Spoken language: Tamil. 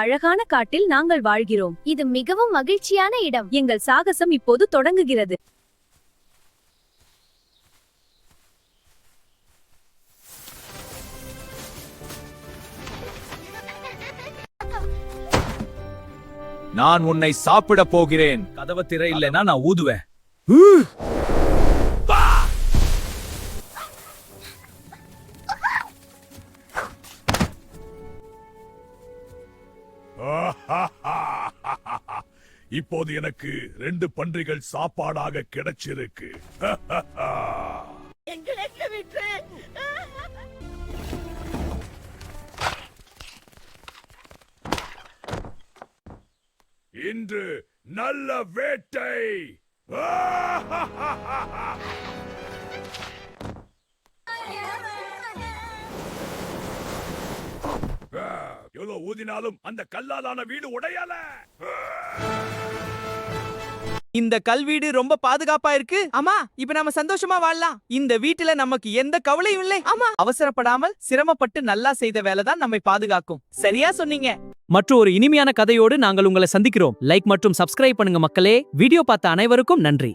அழகான காட்டில் நாங்கள் வாழ்கிறோம். இது மிகவும் மகிழ்ச்சியான இடம். எங்கள் சாகசம் இப்போது தொடங்குகிறது. நான் உன்னை சாப்பிட போகிறேன். கதவை திற, இல்லைன்னா நான் ஊதுவேன். இப்போது எனக்கு 2 பன்றிகள் சாப்பாடாக கிடைச்சிருக்கு. இன்று நல்ல வேட்டை. எவ்வளவு ஊதினாலும் அந்த கல்லாலான வீடு உடையல. இந்த கல்வீடு ரொம்ப பாதுகாப்பா இருக்கு. ஆமா, இப்ப நாம சந்தோஷமா வாழலாம். இந்த வீட்டுல நமக்கு எந்த கவலையும் இல்லை. ஆமா, அவசரப்படாமல் சிரமப்பட்டு நல்லா செய்த வேலைதான் நம்மை பாதுகாக்கும். சரியா சொன்னீங்க. மற்றும் ஒரு இனிமையான கதையோடு நாங்கள் உங்களை சந்திக்கிறோம். லைக் மற்றும் சப்ஸ்கிரைப் பண்ணுங்க மக்களே. வீடியோ பார்த்த அனைவருக்கும் நன்றி.